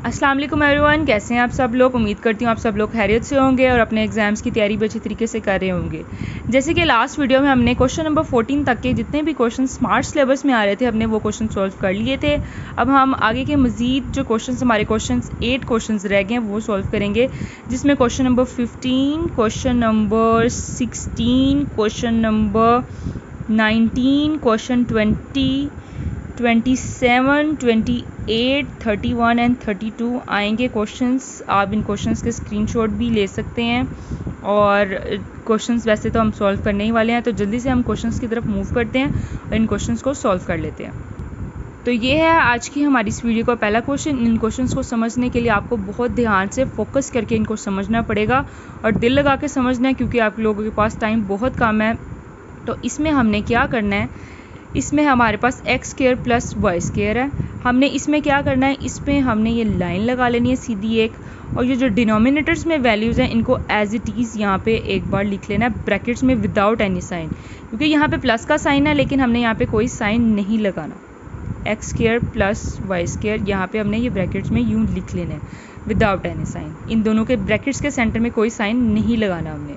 अस्सलाम वालेकुम एवरीवन, कैसे हैं आप सब लोग। उम्मीद करती हूँ आप सब लोग खैरियत से होंगे और अपने एग्ज़ाम्स की तैयारी भी अच्छी तरीके से कर रहे होंगे। जैसे कि लास्ट वीडियो में हमने क्वेश्चन नंबर 14 तक के जितने भी क्वेश्चन स्मार्ट सिलेबस में आ रहे थे हमने वो क्वेश्चन सॉल्व कर लिए थे। अब हम आगे के मज़ीद जो क्वेश्चन हमारे क्वेश्चन 8 क्वेश्चन रह गए हैं वो सॉल्व करेंगे, जिसमें question number 15, question number 16, question number 19, question 20, 27, 28, 31 and 32 आएंगे क्वेश्चंस। आप इन क्वेश्चंस के स्क्रीनशॉट भी ले सकते हैं और क्वेश्चंस वैसे तो हम सॉल्व करने ही वाले हैं, तो जल्दी से हम क्वेश्चंस की तरफ मूव करते हैं और इन क्वेश्चंस को सॉल्व कर लेते हैं। तो ये है आज की हमारी इस वीडियो का पहला क्वेश्चन। इन क्वेश्चंस को समझने के लिए आपको बहुत ध्यान से फोकस करके इनको समझना पड़ेगा और दिल लगा के समझना है, क्योंकि आप लोगों के पास टाइम बहुत कम है। तो इसमें हमने क्या करना है, इसमें हमारे पास x square plus y square है। हमने इसमें क्या करना है, इसमें हमने ये लाइन लगा लेनी है सीधी एक, और ये जो डिनोमिनेटर्स में वैल्यूज़ हैं इनको एज इट इज़ यहाँ पे एक बार लिख लेना है ब्रैकेट्स में विदाउट एनी साइन, क्योंकि यहाँ पे प्लस का साइन है लेकिन हमने यहाँ पे कोई साइन नहीं लगाना। X square plus y square यहाँ पे हमने ये ब्रैकेट्स में यूँ लिख लेना है विदाउट एनी साइन। इन दोनों के ब्रैकेट्स के सेंटर में कोई साइन नहीं लगाना हमने।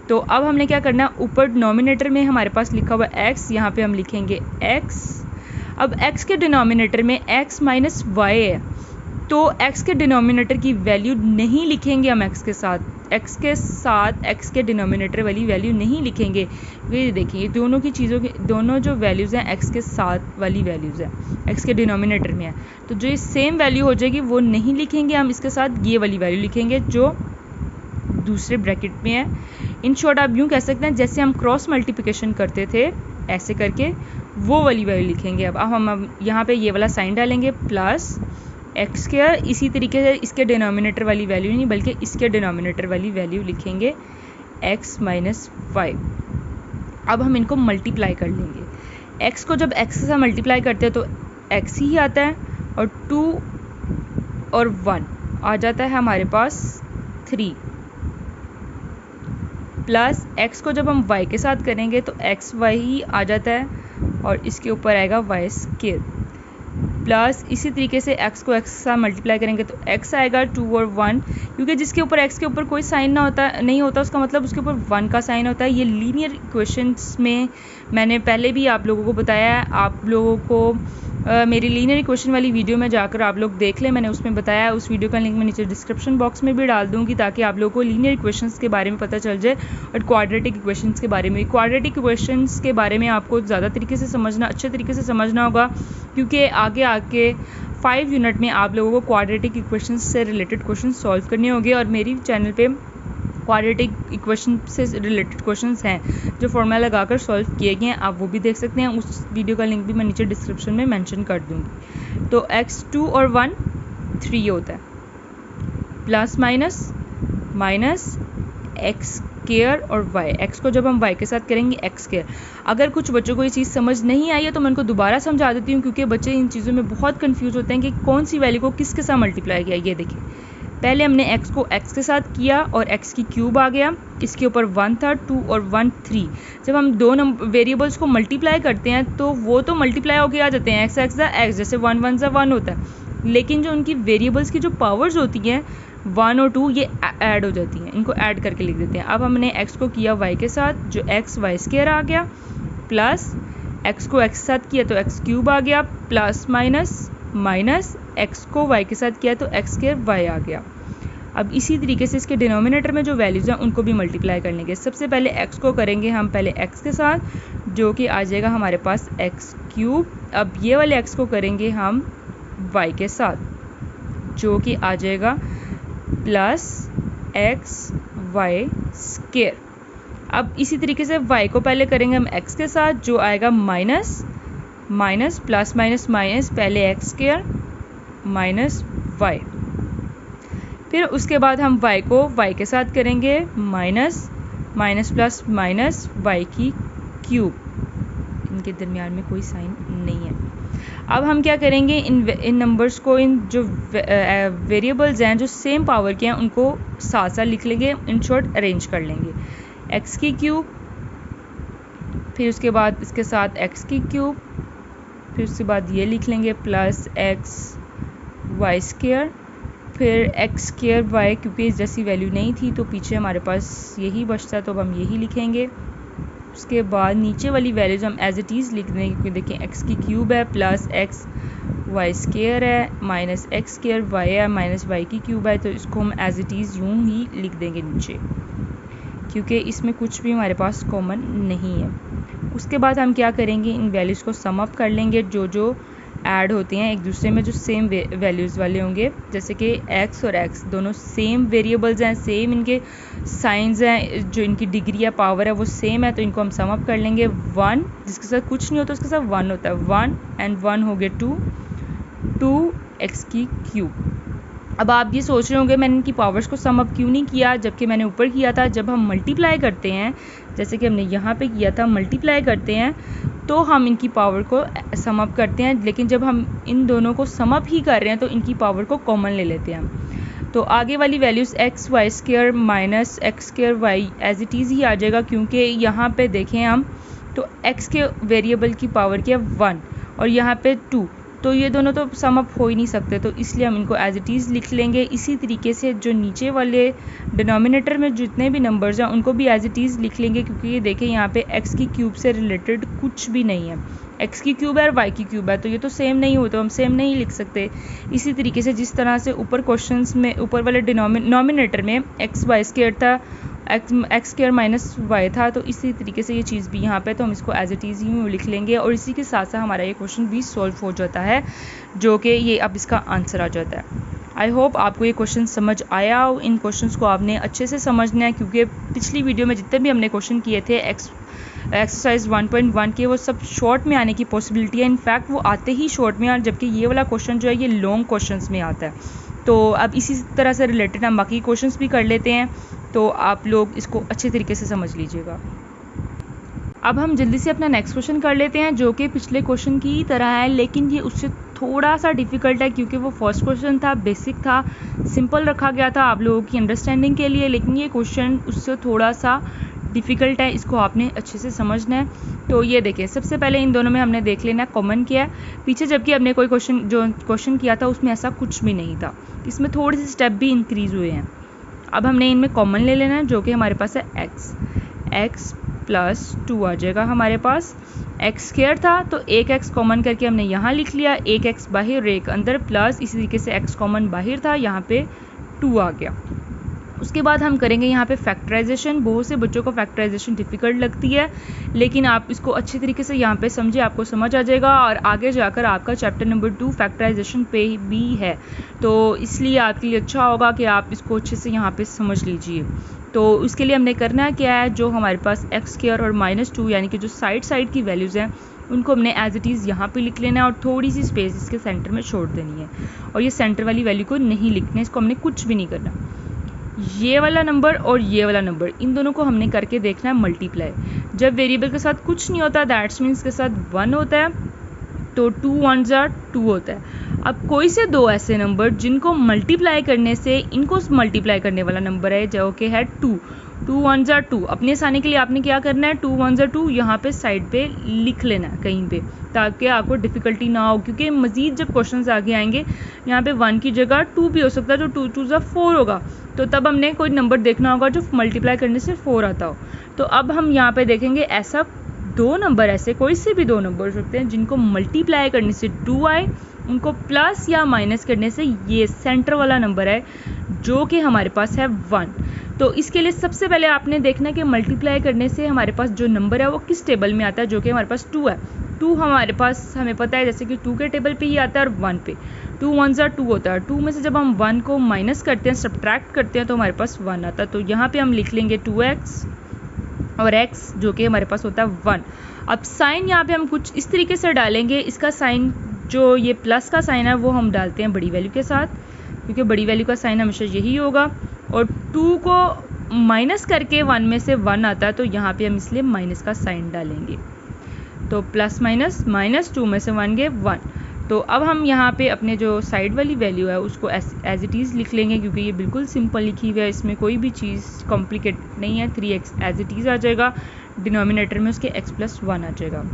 तो अब हमने क्या करना है, ऊपर डिनोमिनेटर में हमारे पास लिखा हुआ x, यहाँ पे हम लिखेंगे x। अब x के डिनोमिनेटर में x माइनस वाई है, तो x के डिनोमिनेटर की वैल्यू नहीं लिखेंगे हम x के साथ x के डिनोमिनेटर वाली वैल्यू नहीं लिखेंगे। ये देखिए दोनों की चीज़ों की दोनों जो वैल्यूज़ हैं x के साथ वाली वैल्यूज़ हैं, x के डिनोमिनेटर में है, तो जो ये सेम वैल्यू हो जाएगी वो नहीं लिखेंगे हम, इसके साथ ये वाली वैल्यू लिखेंगे जो दूसरे ब्रैकेट में है। इन शॉर्ट आप यूँ कह सकते हैं जैसे हम क्रॉस मल्टीप्लिकेशन करते थे ऐसे करके वो वाली वैल्यू लिखेंगे। अब हम यहाँ पे ये वाला साइन डालेंगे प्लस एक्स स्क्वायर, इसी तरीके से इसके डिनोमिनेटर वाली वैल्यू नहीं बल्कि इसके डिनोमिनेटर वाली वैल्यू लिखेंगे x माइनस वाई। अब हम इनको मल्टीप्लाई कर लेंगे। x को जब x के साथ मल्टीप्लाई करते हैं तो x ही आता है और 2 और 1 आ जाता है हमारे पास 3, प्लस x को जब हम y के साथ करेंगे तो एक्स वाई ही आ जाता है और इसके ऊपर आएगा वाई स्क्वायर, प्लस इसी तरीके से x को x के साथ मल्टीप्लाई करेंगे तो x आएगा 2 और 1, क्योंकि जिसके ऊपर x के ऊपर कोई साइन नहीं होता उसका मतलब उसके ऊपर 1 का साइन होता है। ये लीनियर इक्वेशंस में मैंने पहले भी आप लोगों को बताया है, आप लोगों को मेरी लीनियर इक्वेशन वाली वीडियो में जाकर आप लोग देख लें, मैंने उसमें बताया है। उस वीडियो का लिंक मैं नीचे डिस्क्रिप्शन बॉक्स में भी डाल दूँगी ताकि आप लोगों को लीनियर इक्वेशंस के बारे में पता चल जाए और क्वाड्रेटिक इक्वेशंस के बारे में। क्वाड्रेटिक इक्वेशंस के बारे में आपको ज़्यादा तरीके से समझना, अच्छे तरीके से समझना होगा, क्योंकि आगे 5 यूनिट में आप लोगों को क्वाड्रेटिक इक्वेशंस से रिलेटेड क्वेश्चन सॉल्व करने होंगे और मेरी चैनल पे क्वाड्रेटिक इक्वेशन से रिलेटेड क्वेश्चंस हैं जो फॉर्मूला लगाकर सॉल्व किए गए हैं, आप वो भी देख सकते हैं। उस वीडियो का लिंक भी मैं नीचे डिस्क्रिप्शन में मेंशन कर दूँगी। तो x 2 और 1 3 होता है, प्लस माइनस एक्स स्क्वायर और y। x को जब हम y के साथ करेंगे एक्स स्क्वायर। अगर कुछ बच्चों को ये चीज़ समझ नहीं आई है तो मैं उनको दोबारा समझा देती हूँ, क्योंकि बच्चे इन चीज़ों में बहुत कन्फ्यूज़ होते हैं कि कौन सी वैल्यू को किसके साथ मल्टीप्लाई किया। ये देखिए पहले हमने x को x के साथ किया और x की क्यूब आ गया, इसके ऊपर 1 था, 2 और 1 3। जब हम दो वेरिएबल्स को मल्टीप्लाई करते हैं तो वो तो मल्टीप्लाई होके आ जाते हैं, x x जैसे 1 1 सा 1 होता है, लेकिन जो उनकी वेरिएबल्स की जो पावर्स होती हैं 1 और 2 ये ऐड हो जाती हैं, इनको ऐड करके लिख देते हैं। अब हमने x को किया y के साथ जो x वाई स्क्वायर आ गया, प्लस x को x के साथ किया तो x क्यूब आ गया, प्लस माइनस x को y के साथ किया तो x स्क्वायर y आ गया। अब इसी तरीके से इसके डिनोमिनेटर में जो वैल्यूज़ हैं उनको भी मल्टीप्लाई कर लेंगे। सबसे पहले x को करेंगे हम पहले x के साथ, जो कि आ जाएगा हमारे पास x क्यूब। अब ये वाले x को करेंगे हम y के साथ, जो कि आ जाएगा प्लस एक्स वाई स्क्वायर। अब इसी तरीके से y को पहले करेंगे हम x के साथ, जो आएगा माइनस प्लस माइनस पहले एक्स स्क्वायर माइनस y, फिर उसके बाद हम y को y के साथ करेंगे माइनस प्लस माइनस y की क्यूब, इनके दरमियान में कोई साइन नहीं है। अब हम क्या करेंगे, इन नंबर्स को, इन जो वेरिएबल्स हैं जो सेम पावर के हैं उनको साथ साथ लिख लेंगे, इन शॉर्ट अरेंज कर लेंगे। x की क्यूब, फिर उसके बाद इसके साथ x की क्यूब, फिर उसके बाद ये लिख लेंगे प्लस एक्स वाई स्क्वायर फिर एक्स स्क्वायर वाई, क्योंकि इस जैसी वैल्यू नहीं थी तो पीछे हमारे पास यही बचता है, तो अब हम यही लिखेंगे। उसके बाद नीचे वाली वैल्यूज हम एज इट इज़ लिख देंगे, क्योंकि देखें एक्स की क्यूब है प्लस एक्स वाई स्क्वायर है माइनस एक्स स्क्वायर वाई है माइनस वाई की क्यूब है, तो इसको हम एज इट इज़ यूँ ही लिख देंगे नीचे, क्योंकि इसमें कुछ भी हमारे पास कॉमन नहीं है। उसके बाद हम क्या करेंगे, इन वैल्यूज़ को सम अप कर लेंगे, जो ऐड होते हैं एक दूसरे में, जो सेम वैल्यूज़ वाले होंगे, जैसे कि x और x दोनों सेम वेरिएबल्स हैं, सेम इनके साइंस हैं, जो इनकी डिग्री या पावर है वो सेम है, तो इनको हम सम अप कर लेंगे। 1 जिसके साथ कुछ नहीं होता उसके साथ 1 होता है, 1 एंड 1 हो गए 2 एक्स की क्यूब। अब आप ये सोच रहे होंगे मैंने इनकी पावर्स को सम अप क्यों नहीं किया, जबकि मैंने ऊपर किया था। जब हम मल्टीप्लाई करते हैं, जैसे कि हमने यहाँ पे किया था, मल्टीप्लाई करते हैं तो हम इनकी पावर को सम अप करते हैं, लेकिन जब हम इन दोनों को सम अप ही कर रहे हैं तो इनकी पावर को कॉमन ले लेते हैं। तो आगे वाली values x y square minus x square y as it is ही आ जाएगा, क्योंकि यहाँ पे देखें हम तो एक्स के वेरिएबल की पावर क्या 1 और यहाँ पे 2, तो ये दोनों तो सम अप हो ही नहीं सकते, तो इसलिए हम इनको एज इट इज़ लिख लेंगे। इसी तरीके से जो नीचे वाले डिनोमिनेटर में जितने भी नंबर्स हैं उनको भी एज इट इज़ लिख लेंगे, क्योंकि ये देखें यहाँ पे एक्स की क्यूब से रिलेटेड कुछ भी नहीं है, एक्स की क्यूब है और वाई की क्यूब है, तो ये तो सेम नहीं हो, तो हम सेम नहीं लिख सकते। इसी तरीके से जिस तरह से ऊपर क्वेश्चंस में ऊपर वाले डिनोमिनेटर में एक्स वाई स्क्वायर था, एक्स स्क्वायर माइनस वाई था, तो इसी तरीके से ये चीज़ भी यहाँ पे, तो हम इसको एज इट इज़ यूँ लिख लेंगे और इसी के साथ साथ हमारा ये क्वेश्चन भी सॉल्व हो जाता है, जो कि ये अब इसका आंसर आ जाता है। आई होप आपको ये क्वेश्चन समझ आया हो। इन क्वेश्चंस को आपने अच्छे से समझना है, क्योंकि पिछली वीडियो में जितने भी हमने क्वेश्चन किए थे एक्सरसाइज 1.1 के, वो सब शॉर्ट में आने की पॉसिबिलिटी है। इनफैक्ट वो आते ही शॉर्ट में, जबकि ये वाला क्वेश्चन जो है ये लॉन्ग क्वेश्चंस में आता है। तो अब इसी तरह से रिलेटेड हम बाकी क्वेश्चंस भी कर लेते हैं, तो आप लोग इसको अच्छे तरीके से समझ लीजिएगा। अब हम जल्दी से अपना नेक्स्ट क्वेश्चन कर लेते हैं, जो कि पिछले क्वेश्चन की तरह है, लेकिन ये उससे थोड़ा सा डिफ़िकल्ट है, क्योंकि वो फर्स्ट क्वेश्चन था, बेसिक था, सिंपल रखा गया था आप लोगों की अंडरस्टैंडिंग के लिए, लेकिन ये क्वेश्चन उससे थोड़ा सा डिफ़िकल्ट है, इसको आपने अच्छे से समझना है। तो ये देखें, सबसे पहले इन दोनों में हमने देख लेना कॉमन क्या है पीछे, जबकि हमने कोई क्वेश्चन किया था उसमें ऐसा कुछ भी नहीं था, इसमें थोड़े से स्टेप भी इंक्रीज़ हुए हैं। अब हमने इनमें कॉमन ले लेना है, जो कि हमारे पास है एक्स प्लस 2 आ जाएगा हमारे पास। एक्स स्क्वायर था तो एक एक्स कॉमन करके हमने यहाँ लिख लिया, एक एक्स बाहर और एक अंदर, प्लस इसी तरीके से एक्स कॉमन बाहर था, यहाँ पे 2 आ गया। उसके बाद हम करेंगे यहाँ पे फैक्टराइजेशन। बहुत से बच्चों को फैक्टराइजेशन डिफ़िकल्ट लगती है, लेकिन आप इसको अच्छे तरीके से यहाँ पे समझे, आपको समझ आ जाएगा, और आगे जाकर आपका चैप्टर नंबर 2 फैक्टराइजेशन पे भी है, तो इसलिए आपके लिए अच्छा होगा कि आप इसको अच्छे से यहाँ पे समझ लीजिए। तो उसके लिए हमने करना क्या है, जो हमारे पास एक्स स्क्वायर और -2 यानी कि जो साइड की वैल्यूज़ हैं उनको हमने एज इट इज़ यहाँ पे लिख लेना है, और थोड़ी सी स्पेस इसके सेंटर में छोड़ देनी है, और ये सेंटर वाली वैल्यू को नहीं लिखना है, इसको हमने कुछ भी नहीं करना। ये वाला नंबर और ये वाला नंबर, इन दोनों को हमने करके देखना है मल्टीप्लाई। जब वेरिएबल के साथ कुछ नहीं होता, दैट्स मीन्स के साथ 1 होता है, तो 2 1 जा 2 होता है। अब कोई से दो ऐसे नंबर जिनको मल्टीप्लाई करने से इनको मल्टीप्लाई करने वाला नंबर है, जो कि है 2 1 जा 2। अपने आसानी के लिए आपने क्या करना है, 2 1 जा 2 यहाँ पे साइड पे लिख लेना है कहीं पे, ताकि आपको डिफ़िकल्टी ना हो, क्योंकि मज़ीद जब क्वेश्चंस आगे आएंगे यहाँ पे 1 की जगह 2 भी हो सकता है, जो 2 2 जा 4 होगा, तो तब हमने कोई नंबर देखना होगा जो मल्टीप्लाई करने से 4 आता हो। तो अब हम यहाँ पे देखेंगे ऐसा दो नंबर, ऐसे कोई से भी दो नंबर हो सकते हैं जिनको मल्टीप्लाई करने से 2 आए, उनको प्लस या माइनस करने से ये सेंटर वाला नंबर है, जो कि हमारे पास है 1। तो इसके लिए सबसे पहले आपने देखना कि मल्टीप्लाई करने से हमारे पास जो नंबर है वो किस टेबल में आता है, जो कि हमारे पास 2 है। 2 हमारे पास हमें पता है जैसे कि 2 के टेबल पे ही आता है और 1 पे। 2 1 जा 2 होता है, 2 में से जब हम 1 को माइनस करते हैं, सब्ट्रैक्ट करते हैं, तो हमारे पास 1 आता है। तो यहाँ पे हम लिख लेंगे 2x और x, जो कि हमारे पास होता है 1। अब साइन यहाँ पे हम कुछ इस तरीके से डालेंगे, इसका साइन जो ये प्लस का साइन है वो हम डालते हैं बड़ी वैल्यू के साथ, क्योंकि बड़ी वैल्यू का साइन हमेशा यही होगा, और 2 को माइनस करके 1 में से 1 आता है, तो यहाँ पे हम इसलिए माइनस का साइन डालेंगे। तो प्लस माइनस माइनस 2 में से 1 गए 1। तो अब हम यहाँ पे अपने जो साइड वाली वैल्यू है उसको एज इट इज़ लिख लेंगे, क्योंकि ये बिल्कुल सिंपल लिखी हुई है, इसमें कोई भी चीज़ कॉम्प्लिकेट नहीं है। 3x एज इट इज़ आ जाएगा, डिनोमिनेटर में उसके x + 1 आ जाएगा।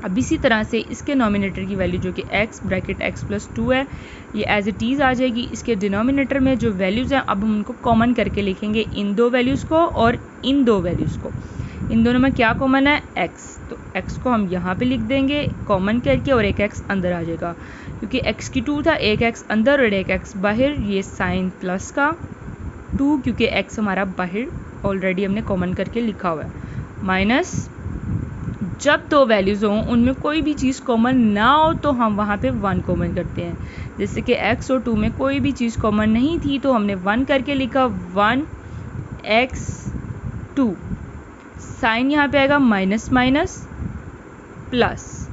अब इसी तरह से इसके नॉमिनेटर की वैल्यू जो कि x ब्रैकेट x प्लस 2 है ये एज इट इज़ आ जाएगी। इसके डिनोमिनेटर में जो वैल्यूज़ हैं अब हम उनको कॉमन करके लिखेंगे, इन दो वैल्यूज़ को और इन दो वैल्यूज़ को। इन दोनों में क्या कॉमन है? x, तो x को हम यहाँ पे लिख देंगे कॉमन करके और एक x अंदर आ जाएगा, क्योंकि x की 2 था, एक x अंदर और एक x बाहर, ये साइन प्लस का 2 क्योंकि x हमारा बाहर ऑलरेडी हमने कॉमन करके लिखा हुआ है, माइनस जब दो वैल्यूज़ हों उनमें कोई भी चीज़ कॉमन ना हो तो हम वहाँ पे 1 कॉमन करते हैं। जैसे कि x और 2 में कोई भी चीज़ कॉमन नहीं थी तो हमने 1 करके लिखा 1x2। साइन यहाँ पे आएगा माइनस माइनस प्लस।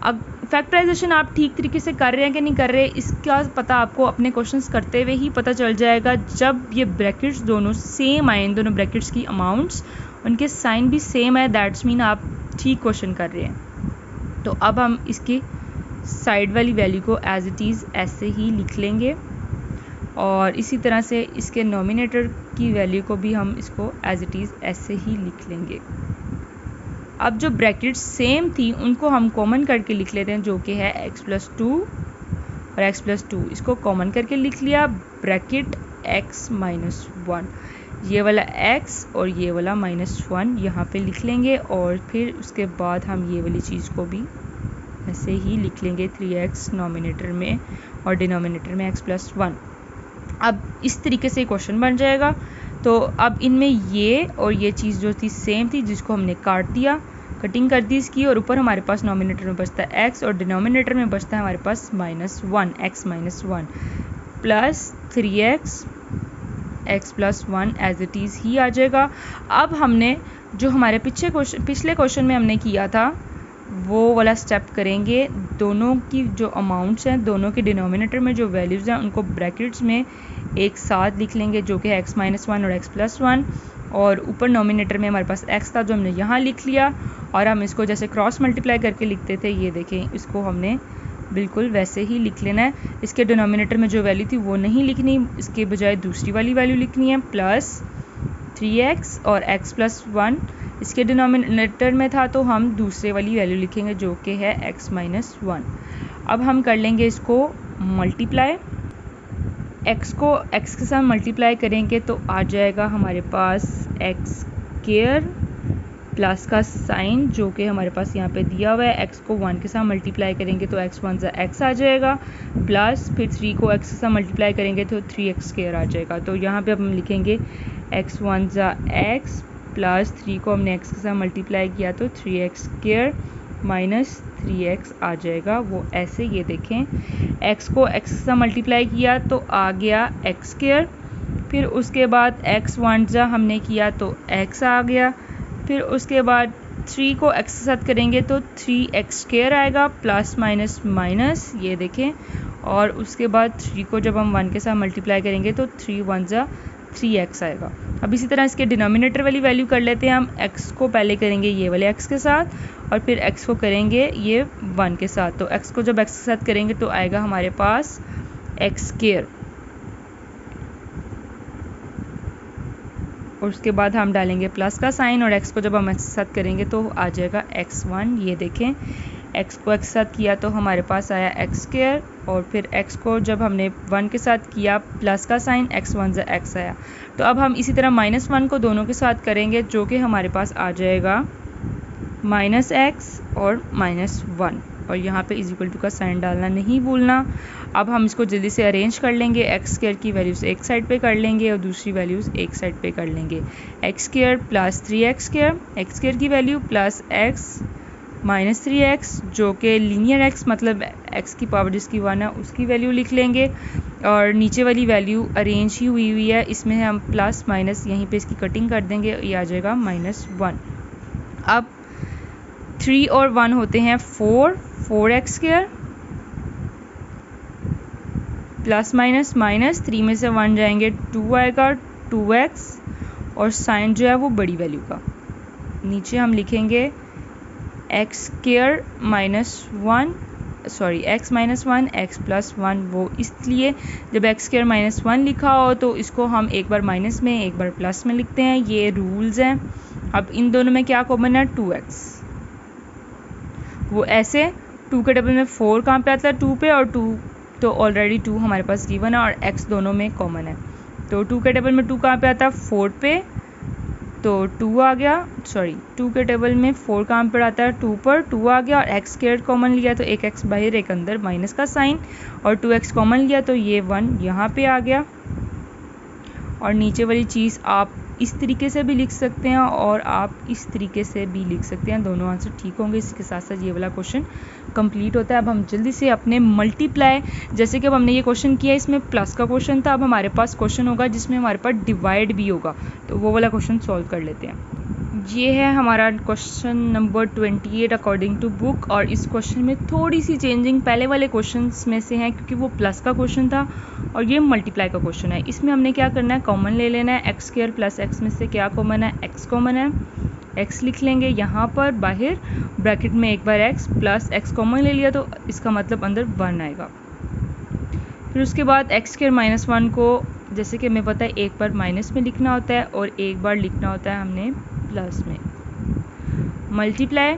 अब फैक्टराइजेशन आप ठीक तरीके से कर रहे हैं कि नहीं कर रहे इसका पता आपको अपने क्वेश्चंस करते हुए ही पता चल जाएगा। जब ये ब्रैकेट्स दोनों सेम आए, इन दोनों ब्रैकेट्स की अमाउंट्स उनके साइन भी सेम है, दैट्स मीन आप ठीक क्वेश्चन कर रहे हैं। तो अब हम इसकी साइड वाली वैल्यू को एज इट इज़ ऐसे ही लिख लेंगे और इसी तरह से इसके नॉमिनेटर की वैल्यू को भी हम इसको एज इट इज़ ऐसे ही लिख लेंगे। अब जो ब्रैकेट सेम थी उनको हम कॉमन करके लिख लेते हैं, जो कि है x प्लस 2 और x प्लस 2। इसको कॉमन करके लिख लिया, ब्रैकेट x माइनस 1, ये वाला x और ये वाला -1 यहाँ पे लिख लेंगे और फिर उसके बाद हम ये वाली चीज़ को भी ऐसे ही लिख लेंगे 3x नॉमिनेटर में और डिनोमिनेटर में x प्लस 1। अब इस तरीके से क्वेश्चन बन जाएगा। तो अब इनमें ये और ये चीज़ जो थी सेम थी जिसको हमने काट दिया, कटिंग कर दी इसकी, और ऊपर हमारे पास नॉमिनेटर में बचता है x और डिनोमिनेटर में बचता है हमारे पास -1 x minus 1 plus 3x x plus 1 as it is ही आ जाएगा। अब हमने जो हमारे पिछले क्वेश्चन में हमने किया था वो वाला स्टेप करेंगे। दोनों की जो अमाउंट्स हैं, दोनों के डिनोमिनेटर में जो वैल्यूज़ हैं उनको ब्रैकेट्स में एक साथ लिख लेंगे, जो कि x माइनस 1 और x प्लस 1, और ऊपर नॉमिनेटर में हमारे पास x था जो हमने यहाँ लिख लिया और हम इसको जैसे क्रॉस मल्टीप्लाई करके लिखते थे, ये देखें इसको हमने बिल्कुल वैसे ही लिख लेना है। इसके डिनोमिनेटर में जो वैल्यू थी वो नहीं लिखनी, इसके बजाय दूसरी वाली वैल्यू लिखनी है, प्लस 3x और x प्लस 1 इसके डिनोमिनेटर में था तो हम दूसरे वाली वैल्यू लिखेंगे जो कि है x माइनस 1। अब हम कर लेंगे इसको मल्टीप्लाई, x को x के साथ मल्टीप्लाई करेंगे तो आ जाएगा हमारे पास x स्क्वायर प्लस का साइन जो कि हमारे पास यहाँ पे दिया हुआ है। x को 1 के साथ मल्टीप्लाई करेंगे तो x 1 सा x आ जाएगा, प्लस फिर 3 को x के साथ मल्टीप्लाई करेंगे तो 3x स्क्वायर आ जाएगा। तो यहाँ पे अब हम लिखेंगे x 1 सा x प्लस 3 को हमने x के साथ मल्टीप्लाई किया तो 3x स्क्वायर माइनस 3x आ जाएगा। वो ऐसे, ये देखें x को x के साथ मल्टीप्लाई किया तो आ गया x स्क्वायर, फिर उसके बाद x 1 सा हमने किया तो x आ गया, फिर उसके बाद 3 को x के साथ करेंगे तो 3x स्क्वायर आएगा, प्लस माइनस माइनस, ये देखें, और उसके बाद 3 को जब हम 1 के साथ मल्टीप्लाई करेंगे तो 3 1 सा 3x आएगा। अब इसी तरह इसके डिनोमिनेटर वाली वैल्यू कर लेते हैं हम। x को पहले करेंगे ये वाले x के साथ और फिर x को करेंगे ये 1 के साथ। तो x को जब x के साथ करेंगे तो आएगा हमारे पास x स्क्वायर, और उसके बाद हम डालेंगे प्लस का साइन और x को जब हम x के साथ करेंगे तो आ जाएगा x1। ये देखें x को x के साथ किया तो हमारे पास आया x स्क्वायर, और फिर x को जब हमने 1 के साथ किया प्लस का साइन x 1 से x आया। तो अब हम इसी तरह -1 को दोनों के साथ करेंगे जो कि हमारे पास आ जाएगा -x और -1, और यहाँ पे इज इक्वल टू का साइन डालना नहीं भूलना। अब हम इसको जल्दी से अरेंज कर लेंगे, x स्क्वायर की वैल्यूज़ एक साइड पे कर लेंगे और दूसरी वैल्यूज़ एक साइड पे कर लेंगे। x square plus 3x square, x square की value plus x minus 3x जो कि लीनियर x मतलब x की पावर जिसकी 1 है उसकी वैल्यू लिख लेंगे, और नीचे वाली वैल्यू अरेंज ही हुई है, इसमें हम प्लस माइनस यहीं पे इसकी कटिंग कर देंगे, ये आ जाएगा -1। अब 3 और 1 होते हैं 4x square plus minus minus 3 में से 1 जाएंगे 2 आएगा 2x, और साइन जो है वो बड़ी वैल्यू का, नीचे हम लिखेंगे x square x minus 1 x plus 1। वो इसलिए जब x स्क्वायर -1 लिखा हो तो इसको हम एक बार माइनस में एक बार प्लस में लिखते हैं, ये रूल्स हैं। अब इन दोनों में क्या कॉमन है? 2x वो ऐसे 2 के टेबल में 4 कहाँ पे आता है 2 पे, और 2 तो ऑलरेडी 2 हमारे पास गिवन है और x दोनों में कॉमन है। तो 2 के टेबल में 2 कहाँ पे आता है 4 पे, तो 2 आ गया, सॉरी 2 के टेबल में 4 कहाँ पर आता है 2 पर, 2 आ गया और x स्क्वायर कॉमन लिया तो एक x बाहर एक अंदर माइनस का साइन, और 2x कॉमन लिया तो ये 1 यहाँ पे आ गया। और नीचे वाली चीज़ आप इस तरीके से भी लिख सकते हैं और आप इस तरीके से भी लिख सकते हैं, दोनों आंसर ठीक होंगे। इसके साथ साथ ये वाला क्वेश्चन कंप्लीट होता है। अब हम जल्दी से अपने मल्टीप्लाई, जैसे कि अब हमने ये क्वेश्चन किया इसमें प्लस का क्वेश्चन था, अब हमारे पास क्वेश्चन होगा जिसमें हमारे पास डिवाइड भी होगा, तो वो वाला क्वेश्चन सॉल्व कर लेते हैं। ये है हमारा question number 28 according to book, और इस क्वेश्चन में थोड़ी सी चेंजिंग पहले वाले क्वेश्चंस में से है, क्योंकि वो प्लस का क्वेश्चन था और ये मल्टीप्लाई का क्वेश्चन है। इसमें हमने क्या करना है, कॉमन ले लेना है, एक्स स्क्वायर प्लस एक्स में से क्या कॉमन है, एक्स कॉमन है, एक्स लिख लेंगे यहाँ पर बाहर ब्रैकेट में, एक बार एक्स प्लस एक्स कॉमन ले लिया तो इसका मतलब अंदर 1 आएगा। फिर उसके बाद एक्स स्क्वायर माइनस 1 को, जैसे कि हमें पता है एक बार माइनस में लिखना होता है और एक बार लिखना होता है हमने प्लस में, मल्टीप्लाई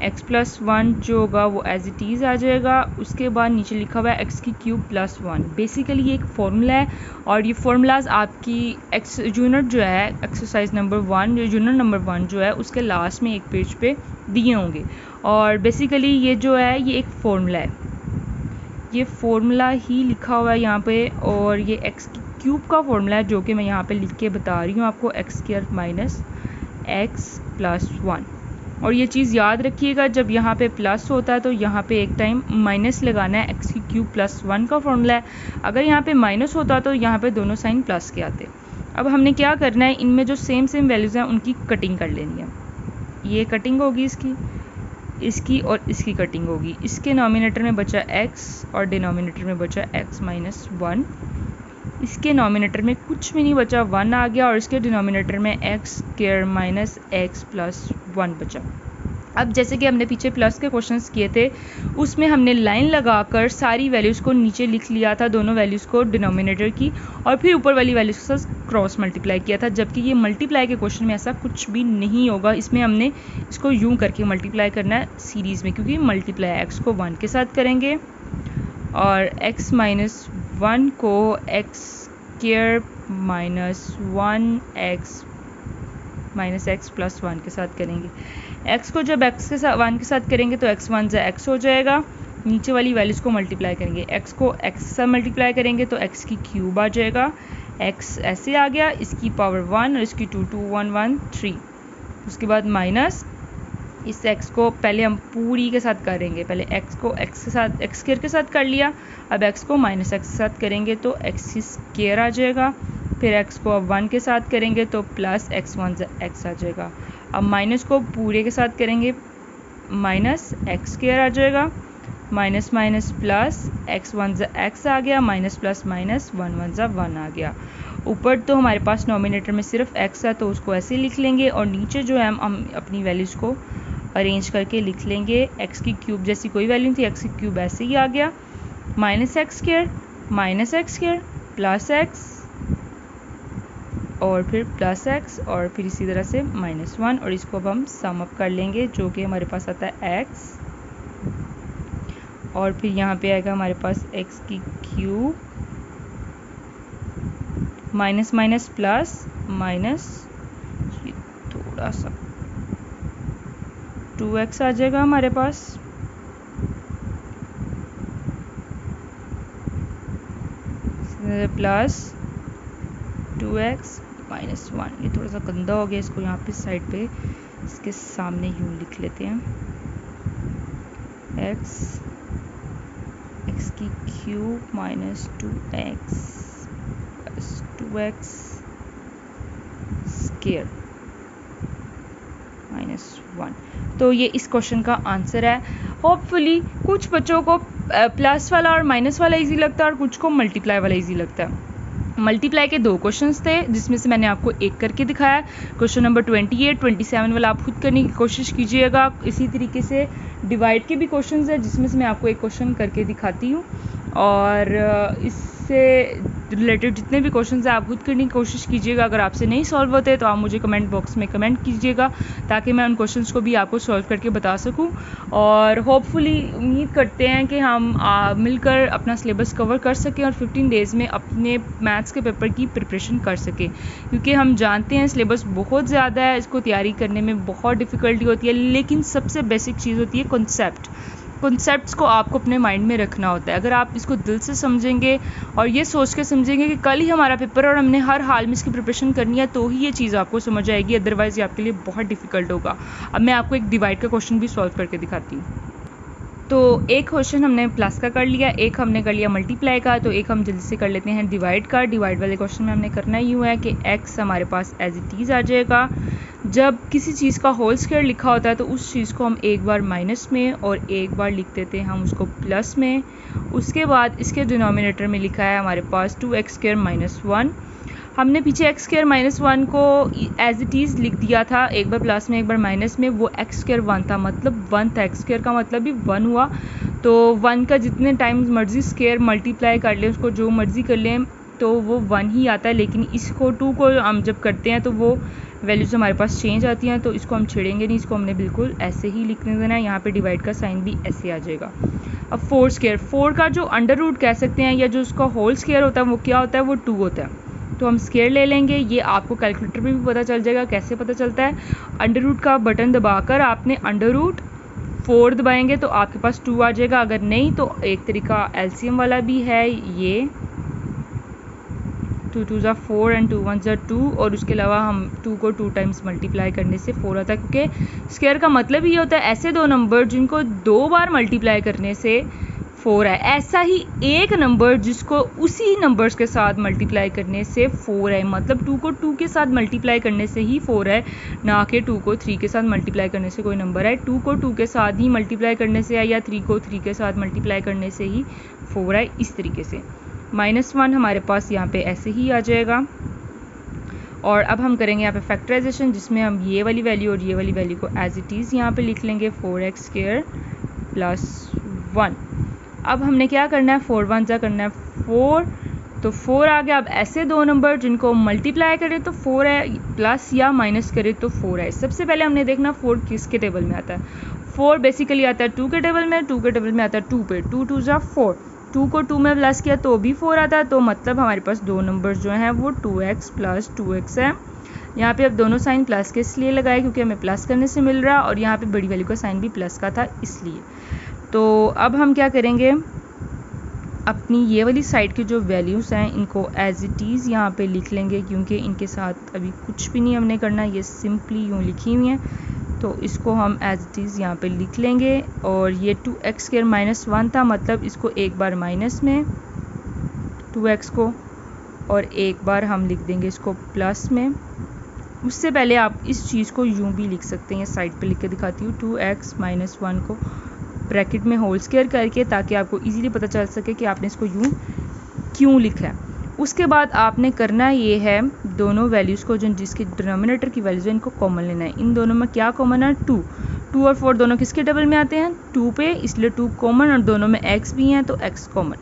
x प्लस 1 जो होगा वो एज इट इज़ आ जाएगा। उसके बाद नीचे लिखा हुआ है x की क्यूब प्लस 1। बेसिकली ये एक फॉर्मूला है और ये फार्मूलाज आपकी एक्स यूनिट जो है एक्सरसाइज नंबर 1 यूनिट नंबर 1 जो है उसके लास्ट में एक पेज पे दिए होंगे। और बेसिकली ये जो है ये एक फॉर्मूला है, ये फॉर्मूला ही लिखा हुआ है यहाँ पे, और ये x की क्यूब का फॉर्मूला है जो कि मैं यहाँ पे लिख के बता रही हूँ आपको, x square minus x plus 1। और ये चीज़ याद रखिएगा, जब यहाँ पे प्लस होता है तो यहाँ पे एक टाइम माइनस लगाना है, एक्स की क्यूब प्लस 1 का फॉर्मूला है। अगर यहाँ पे माइनस होता तो यहाँ पे दोनों साइन प्लस के आते। अब हमने क्या करना है, इनमें जो सेम वैल्यूज़ हैं उनकी कटिंग कर लेनी है। ये कटिंग होगी इसकी और इसकी कटिंग होगी। इसके नॉमिनेटर में बचा x और डिनोमिनेटर में बचा x माइनस 1। इसके नॉमिनेटर में कुछ भी नहीं बचा, 1 आ गया, और इसके डिनोमिनेटर में x square minus x plus 1 बचा। अब जैसे कि हमने पीछे प्लस के क्वेश्चंस किए थे उसमें हमने लाइन लगाकर सारी वैल्यूज़ को नीचे लिख लिया था, दोनों वैल्यूज़ को डिनोमिनेटर की, और फिर ऊपर वाली वैल्यूज़ के साथ क्रॉस मल्टीप्लाई किया था। जबकि ये मल्टीप्लाई के क्वेश्चन में ऐसा कुछ भी नहीं होगा, इसमें हमने इसको यूँ करके मल्टीप्लाई करना है सीरीज़ में, क्योंकि मल्टीप्लाई एक्स को 1 के साथ करेंगे और x माइनस 1 को x square minus 1x minus x plus 1 के साथ करेंगे। x को जब x के साथ 1 के साथ करेंगे तो x 1 से x हो जाएगा। नीचे वाली वैल्यूज़ को मल्टीप्लाई करेंगे, x को x से साथ मल्टीप्लाई करेंगे तो x की क्यूब आ जाएगा, x ऐसे आ गया, इसकी पावर 1 और इसकी 2 2 1 1 3। उसके बाद माइनस इस x को पहले हम पूरी के साथ करेंगे, पहले x को x के साथ x स्क्वायर के साथ कर लिया, अब x को माइनस x के साथ करेंगे तो x स्क्वायर आ जाएगा। फिर x को अब 1 के साथ करेंगे तो प्लस x 1 से x आ जाएगा। अब माइनस को पूरे के साथ करेंगे, माइनस x स्क्वायर आ जाएगा, माइनस माइनस प्लस x 1 से x आ गया, माइनस प्लस माइनस 1 1 से 1 आ गया। ऊपर तो हमारे पास नॉमिनेटर में सिर्फ x है तो उसको ऐसे लिख लेंगे, और नीचे जो है हम अपनी वैल्यूज़ को अरेंज करके लिख लेंगे। x की क्यूब जैसी कोई वैल्यू थी, x की क्यूब ऐसे ही आ गया, minus x square plus x और फिर प्लस x और फिर इसी तरह से माइनस 1, और इसको अब हम सम अप कर लेंगे जो कि हमारे पास आता है x, और फिर यहाँ पे आएगा हमारे पास x की cube minus minus plus minus थोड़ा सा 2x आ जाएगा हमारे पास, प्लस 2x माइनस 1। ये थोड़ा सा गंदा हो गया, इसको यहाँ पे साइड पे इसके सामने यूँ लिख लेते हैं, x की cube minus 2x plus 2x square minus 1। तो ये इस क्वेश्चन का आंसर है। होपफुली कुछ बच्चों को प्लस वाला और माइनस वाला इजी लगता है और कुछ को मल्टीप्लाई वाला इजी लगता है। मल्टीप्लाई के 2 क्वेश्चंस थे जिसमें से मैंने आपको एक करके दिखाया। क्वेश्चन नंबर 28 27 वाला आप खुद करने की कोशिश कीजिएगा। इसी तरीके से डिवाइड के भी क्वेश्चंस है जिसमें से मैं आपको एक क्वेश्चन करके दिखाती हूँ, और इससे रिलेटेड जितने भी क्वेश्चन हैं आप खुद करने की कोशिश कीजिएगा। अगर आपसे नहीं सॉल्व होते तो आप मुझे कमेंट बॉक्स में कमेंट कीजिएगा ताकि मैं उन क्वेश्चंस को भी आपको सॉल्व करके बता सकूं। और होपफुली उम्मीद करते हैं कि हम मिलकर अपना सिलेबस कवर कर सकें और 15 डेज़ में अपने मैथ्स के पेपर की प्रिपरेशन कर सकें, क्योंकि हम जानते हैं सिलेबस बहुत ज़्यादा है, इसको तैयारी करने में बहुत डिफ़िकल्टी होती है। लेकिन सबसे बेसिक चीज़ होती है कॉन्सेप्ट्स को आपको अपने माइंड में रखना होता है। अगर आप इसको दिल से समझेंगे और ये सोच के समझेंगे कि कल ही हमारा पेपर और हमने हर हाल में इसकी प्रिपरेशन करनी है, तो ही ये चीज़ आपको समझ आएगी, अदरवाइज़ ये आपके लिए बहुत डिफ़िकल्ट होगा। अब मैं आपको एक डिवाइड का क्वेश्चन भी सॉल्व करके दिखाती हूँ। तो एक क्वेश्चन हमने प्लस का कर लिया, एक हमने कर लिया मल्टीप्लाई का, तो एक हम जल्दी से कर लेते हैं डिवाइड का। डिवाइड वाले क्वेश्चन में हमने करना यूँ है कि x हमारे पास एज इट इज़ आ जाएगा। जब किसी चीज़ का होल स्क्वायर लिखा होता है तो उस चीज़ को हम एक बार माइनस में और एक बार लिख देते हैं हम उसको प्लस में। उसके बाद इसके डिनोमिनेटर में लिखा है हमारे पास 2x² - 1। हमने पीछे x² - 1 को एज इट इज़ लिख दिया था, एक बार प्लस में एक बार माइनस में। वो x² 1 था, मतलब 1 था, x² का मतलब भी 1 हुआ। तो 1 का जितने टाइम्स मर्जी स्क्वायर मल्टीप्लाई कर लें, उसको जो मर्जी कर लें, तो वो 1 ही आता है। लेकिन इसको 2 को हम जब करते हैं तो वो वैल्यूज़ हमारे पास चेंज आती हैं, तो इसको हम छेड़ेंगे नहीं, इसको हमने बिल्कुल ऐसे ही लिखने देना है। यहाँ पे डिवाइड का साइन भी ऐसे आ जाएगा। अब 4² का जो अंडर रूट कह सकते हैं या जो उसका होल स्क्वायर होता है वो क्या होता है, वो 2 होता है। तो हम स्क्वायर ले लेंगे। ये आपको कैलकुलेटर में भी पता चल जाएगा कैसे पता चलता है। अंडर रूट का बटन दबाकर आपने √4 दबाएंगे तो आपके पास 2 आ जाएगा। अगर नहीं तो एक तरीका एलसीएम वाला भी है, ये 2 2 = 4 एंड 2 1 = 2, और उसके अलावा हम 2 को 2 टाइम्स मल्टीप्लाई करने से 4 आता है, क्योंकि स्क्वायर का मतलब ये होता है ऐसे दो नंबर जिनको 2 बार मल्टीप्लाई करने से 4 है, ऐसा ही एक नंबर जिसको उसी नंबर्स के साथ मल्टीप्लाई करने से 4 है। मतलब 2 को 2 के साथ मल्टीप्लाई करने से ही 4 है, ना कि 2 को 3 के साथ मल्टीप्लाई करने से कोई नंबर है। 2 को 2 के साथ ही मल्टीप्लाई करने से है, या 3 को 3 के साथ मल्टीप्लाई करने से ही 4 है। इस तरीके से -1 हमारे पास यहाँ पे ऐसे ही आ जाएगा। और अब हम करेंगे यहाँ पे फैक्टराइजेशन, जिसमें हम ये वाली वैल्यू और ये वाली वैल्यू को एज इट इज़ यहाँ पे लिख लेंगे 4x² + 1। अब हमने क्या करना है, 4 1 जा करना है 4, तो 4 आ गया। अब ऐसे दो नंबर जिनको मल्टीप्लाई करें तो 4 है, प्लस या माइनस करें तो 4 है। सबसे पहले हमने देखना 4 किसके टेबल में आता है। 4 बेसिकली आता है 2 के टेबल में, 2 के टेबल में आता है 2 पे। 2 2 = 4, 2 को 2 में प्लस किया तो भी 4 आता है। तो मतलब हमारे पास दो नंबर्स जो हैं वो 2x + 2x है। यहाँ पे अब दोनों साइन प्लस के इसलिए लगाए क्योंकि हमें प्लस करने से मिल रहा है, और यहाँ पे बड़ी वैल्यू का साइन भी प्लस का था इसलिए। तो अब हम क्या करेंगे, अपनी ये वाली साइड की जो वैल्यूज़ हैं इनको एज इट इज़ यहाँ पे लिख लेंगे, क्योंकि इनके साथ अभी कुछ भी नहीं हमने करना, ये सिंपली यूँ लिखी हुई हैं। तो इसको हम एज इट इज़ यहाँ पे लिख लेंगे। और ये 2x² - 1 था, मतलब इसको एक बार माइनस में 2x को, और एक बार हम लिख देंगे इसको प्लस में। उससे पहले आप इस चीज़ को यूँ भी लिख सकते हैं, साइड पे लिख के दिखाती हूँ। 2x - 1 को ब्रैकेट में होल स्क्वायर करके, ताकि आपको इजीली पता चल सके कि आपने इसको यूँ क्यों लिखा है। उसके बाद आपने करना ये है, दोनों वैल्यूज़ को जो जिसके डिनोमिनेटर की वैल्यूज़ है इनको कॉमन लेना है। इन दोनों में क्या कॉमन है, 2 और 4 दोनों किसके टेबल में आते हैं, 2 पे, इसलिए 2 कॉमन, और दोनों में x भी हैं तो x कॉमन।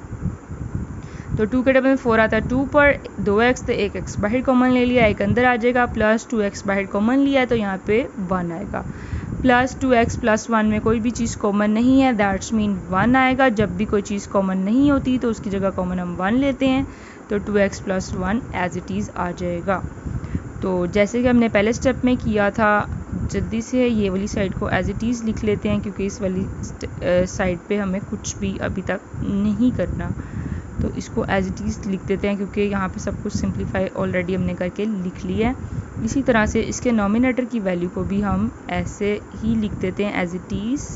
तो 2 के टेबल में 4 आता है 2 पर, 2x तो 1x बाहर कॉमन ले लिया, एक अंदर आ जाएगा, प्लस 2x बाहर कॉमन लिया है तो यहाँ पे 1 आएगा। प्लस 2x + 1 में कोई भी चीज़ कॉमन नहीं है, दैट्स मीन 1 आएगा। जब भी कोई चीज़ कॉमन नहीं होती तो उसकी जगह कॉमन हम 1 लेते हैं, तो 2x + 1 एज इट इज़ आ जाएगा। तो जैसे कि हमने पहले स्टेप में किया था, जल्दी से ये वाली साइड को एज इट इज़ लिख लेते हैं, क्योंकि इस वाली साइड पे हमें कुछ भी अभी तक नहीं करना। तो इसको एज इट इज़ लिख देते हैं, क्योंकि यहाँ पे सब कुछ सिंप्लीफाई ऑलरेडी हमने करके लिख लिया है। इसी तरह से इसके नॉमिनेटर की वैल्यू को भी हम ऐसे ही लिख देते हैं एज इट इज़।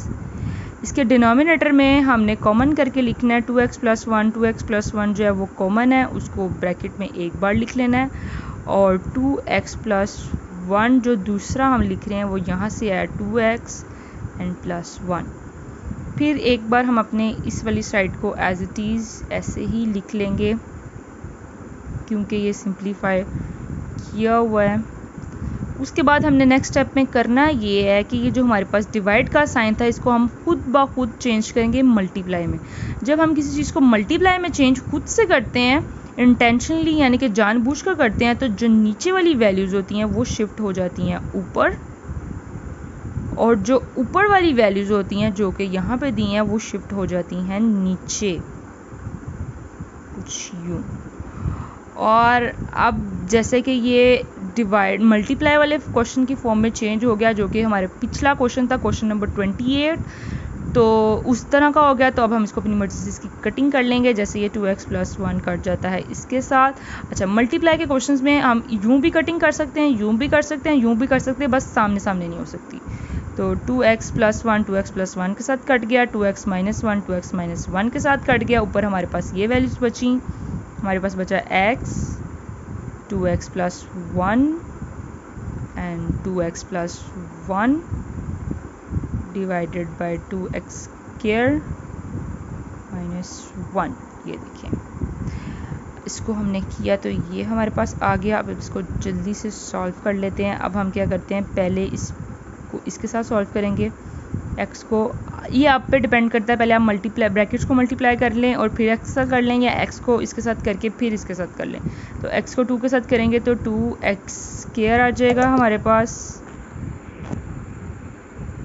इसके डिनोमिनेटर में हमने कॉमन करके लिखना है 2x + 1। 2x + 1 जो है वो कॉमन है, उसको ब्रैकेट में एक बार लिख लेना है। और 2x + 1 जो दूसरा हम लिख रहे हैं वो यहाँ से है 2x + 1। फिर एक बार हम अपने इस वाली साइड को एज इट इज़ ऐसे ही लिख लेंगे, क्योंकि ये सिंप्लीफाई किया हुआ है। उसके बाद हमने नेक्स्ट स्टेप में करना ये है कि ये जो हमारे पास डिवाइड का साइन था इसको हम खुद ब खुद चेंज करेंगे मल्टीप्लाई में। जब हम किसी चीज़ को मल्टीप्लाई में चेंज खुद से करते हैं, इंटेंशनली यानी कि जानबूझकर करते हैं तो जो नीचे वाली वैल्यूज़ होती हैं वो शिफ्ट हो जाती हैं ऊपर, और जो ऊपर वाली वैल्यूज़ होती हैं जो कि यहाँ पे दी हैं वो शिफ्ट हो जाती हैं नीचे, कुछ यूँ। और अब जैसे कि ये डिवाइड मल्टीप्लाई वाले क्वेश्चन की फॉर्म में चेंज हो गया, जो कि हमारे पिछला क्वेश्चन था, क्वेश्चन नंबर 28, तो उस तरह का हो गया। तो अब हम इसको अपनी मर्जी से इसकी कटिंग कर लेंगे, जैसे ये 2x+1 कट जाता है इसके साथ। अच्छा, मल्टीप्लाई के क्वेश्चंस में हम यूँ भी कटिंग कर सकते हैं, यूँ भी कर सकते हैं, यूँ भी कर सकते हैं, बस सामने सामने नहीं हो सकती। तो 2x+1 2x+1 के साथ कट गया, 2x-1 2x-1 के साथ कट गया। ऊपर हमारे पास ये वैल्यूज़ बची, हमारे पास बचा x 2x+1 and 2x+1 divided by 2x² -1। ये देखिए, इसको हमने किया तो ये हमारे पास आ गया। अब इसको जल्दी से सॉल्व कर लेते हैं। अब हम क्या करते हैं, पहले इसको इसके साथ सॉल्व करेंगे। x को, ये आप पे डिपेंड करता है, पहले आप मल्टीप्लाई ब्रैकेट्स को मल्टीप्लाई कर लें और फिर x के साथ कर लें, या x को इसके साथ करके फिर इसके साथ कर लें। तो x को 2 के साथ करेंगे तो 2x² आ जाएगा हमारे पास,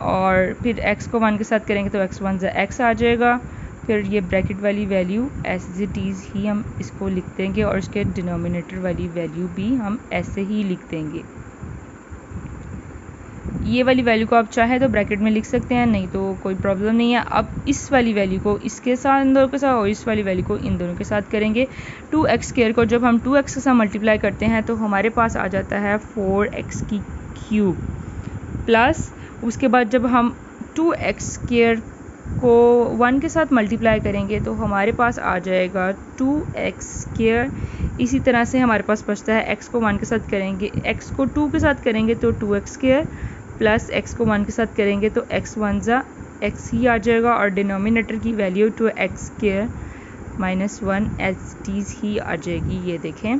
और फिर x को 1 के साथ करेंगे तो x1 x आ जाएगा। फिर ये ब्रैकेट वाली वैल्यू एज इट इज़ ही हम इसको लिख देंगे, और इसके डिनोमिनेटर वाली वैल्यू भी हम ऐसे ही लिख देंगे। ये वाली वैल्यू को आप चाहे तो ब्रैकेट में लिख सकते हैं, नहीं तो कोई प्रॉब्लम नहीं है। अब इस वाली वैल्यू को इसके साथ, इन दोनों के साथ, और इस वाली वैल्यू को इन दोनों के साथ करेंगे। 2x² को जब हम 2x के साथ मल्टीप्लाई करते हैं तो हमारे पास आ जाता है 4x³ प्लस, उसके बाद जब हम 2x² को 1 के साथ मल्टीप्लाई करेंगे तो हमारे पास आ जाएगा 2x²। इसी तरह से हमारे पास बचता है x को 1 के साथ करेंगे, x को 2 के साथ करेंगे तो 2x² प्लस x को 1 के साथ करेंगे तो x1 x ही आ जाएगा, और डिनोमिनेटर की value 2x² -1 as it is ही आ जाएगी। ये देखें,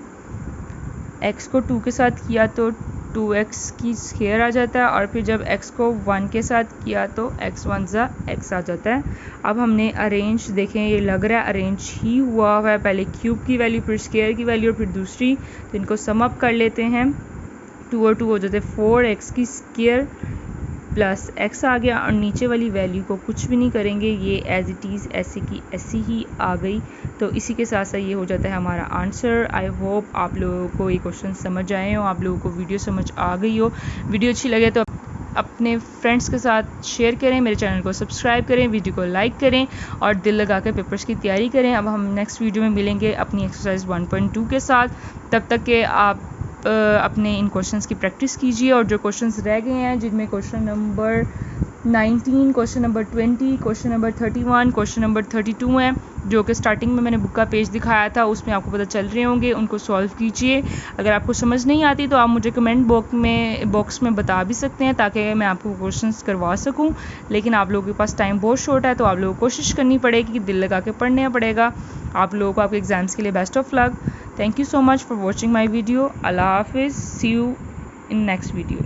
x को 2 के साथ किया तो 2x² आ जाता है, और फिर जब x को 1 के साथ किया तो x1 x आ जाता है। अब हमने अरेंज, देखें ये लग रहा है अरेंज ही हुआ है, पहले क्यूब की वैल्यू, फिर स्क्वायर की वैल्यू, और फिर दूसरी। तो इनको सम अप कर लेते हैं, 2 और 2 हो जाते हैं 4x² प्लस x आ गया, और नीचे वाली वैल्यू को कुछ भी नहीं करेंगे, ये एज इट इज़ ऐसे की ऐसी ही आ गई। तो इसी के साथ साथ ये हो जाता है हमारा आंसर। आई होप आप लोगों को ये क्वेश्चन समझ आए हो, आप लोगों को वीडियो समझ आ गई हो। वीडियो अच्छी लगे तो अपने फ्रेंड्स के साथ शेयर करें, मेरे चैनल को सब्सक्राइब करें, वीडियो को लाइक करें और दिल लगा कर पेपर्स की तैयारी करें। अब हम नेक्स्ट वीडियो में मिलेंगे अपनी एक्सरसाइज 1.2 के साथ। तब तक के आप अपने इन क्वेश्चंस की प्रैक्टिस कीजिए, और जो क्वेश्चंस रह गए हैं जिनमें question number 19, question number 20, question number 31, question number 32 हैं, जो कि स्टार्टिंग में मैंने बुक का पेज दिखाया था उसमें आपको पता चल रहे होंगे, उनको सॉल्व कीजिए। अगर आपको समझ नहीं आती तो आप मुझे कमेंट बॉक्स में बता भी सकते हैं, ताकि मैं आपको क्वेश्चंस करवा सकूं। लेकिन आप लोगों के पास टाइम बहुत शॉर्ट है, तो आप लोगों को कोशिश करनी पड़ेगी, दिल लगा के पढ़ना पड़ेगा। आप लोगों को आपके एग्ज़ाम्स के लिए best of luck. Thank you so much for watching my video. अल्लाह हाफिज़, see you in next video.